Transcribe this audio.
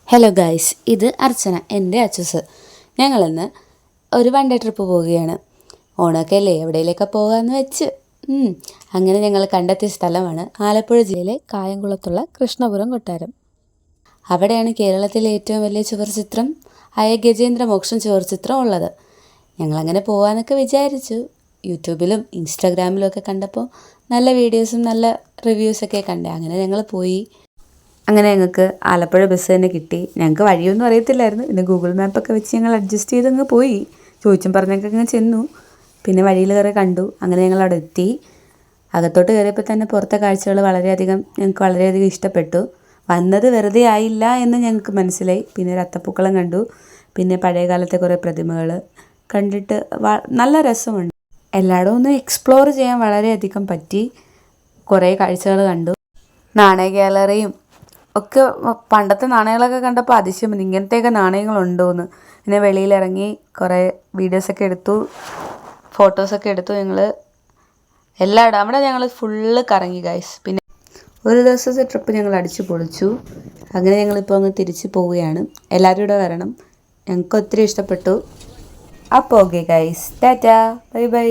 Hello guys, ഇത് അർച്ചന, എൻ്റെ അച്ചൂസ്. ഞങ്ങളിന്ന് ഒരു വൺ ഡേ ട്രിപ്പ് പോവുകയാണ്. ഓണമൊക്കെ അല്ലേ, എവിടെയെങ്കിലൊക്കെ പോകാമെന്ന് വെച്ച് അങ്ങനെ ഞങ്ങൾ കണ്ടെത്തിയ സ്ഥലമാണ് ആലപ്പുഴ ജില്ലയിലെ കായംകുളത്തുള്ള കൃഷ്ണപുരം കൊട്ടാരം. അവിടെയാണ് കേരളത്തിലെ ഏറ്റവും വലിയ ചുവർച്ചിത്രം ആയ ഗജേന്ദ്രമോക്ഷം ചുവർച്ചിത്രം ഉള്ളത്. ഞങ്ങളങ്ങനെ പോകാമെന്നൊക്കെ വിചാരിച്ചു. യൂട്യൂബിലും ഇൻസ്റ്റാഗ്രാമിലും ഒക്കെ കണ്ടപ്പോൾ നല്ല വീഡിയോസും നല്ല റിവ്യൂസൊക്കെ കണ്ടേ. അങ്ങനെ ഞങ്ങൾ പോയി. അങ്ങനെ ഞങ്ങൾക്ക് ആലപ്പുഴ ബസ് തന്നെ കിട്ടി. ഞങ്ങൾക്ക് വഴിയൊന്നും അറിയത്തില്ലായിരുന്നു. പിന്നെ ഗൂഗിൾ മാപ്പൊക്കെ വെച്ച് ഞങ്ങൾ അഡ്ജസ്റ്റ് ചെയ്തങ്ങ് പോയി. ചോദിച്ചും പറഞ്ഞൊക്കെ അങ്ങ് ചെന്നു. പിന്നെ വഴിയിൽ കയറി കണ്ടു. അങ്ങനെ ഞങ്ങൾ അവിടെ എത്തി. അകത്തോട്ട് കയറിയപ്പോൾ തന്നെ പുറത്തെ കാഴ്ചകൾ ഞങ്ങൾക്ക് വളരെയധികം ഇഷ്ടപ്പെട്ടു. വന്നത് വെറുതെ ആയില്ല എന്ന് ഞങ്ങൾക്ക് മനസ്സിലായി. പിന്നെ ഒരു അത്തപ്പൂക്കളം കണ്ടു. പിന്നെ പഴയ കാലത്തെ കുറേ പ്രതിമകൾ കണ്ടിട്ട് നല്ല രസമുണ്ട്. എല്ലായിടവും ഒന്ന് എക്സ്പ്ലോർ ചെയ്യാൻ വളരെയധികം പറ്റി. കുറേ കാഴ്ചകൾ കണ്ടു. നാണയ ഗാലറിയും ഒക്കെ പണ്ടത്തെ നാണയങ്ങളൊക്കെ കണ്ടപ്പോൾ അതിശയം വന്നു, ഇങ്ങനത്തെയൊക്കെ നാണയങ്ങളുണ്ടോ എന്ന്. പിന്നെ വെളിയിലിറങ്ങി കുറേ വീഡിയോസൊക്കെ എടുത്തു, ഫോട്ടോസൊക്കെ എടുത്തു. എല്ലായിടും അവിടെ ഞങ്ങൾ ഫുള്ള് കറങ്ങി ഗൈസ്. പിന്നെ ഒരു ദിവസത്തെ ട്രിപ്പ് ഞങ്ങൾ അടിച്ചു പൊളിച്ചു. അങ്ങനെ ഞങ്ങളിപ്പോൾ അങ്ങ് തിരിച്ച് പോവുകയാണ്. എല്ലാവരും ഇവിടെ വരണം, ഞങ്ങൾക്ക് ഒത്തിരി ഇഷ്ടപ്പെട്ടു. അപ്പോൾ okay guys, Tata, bye bye.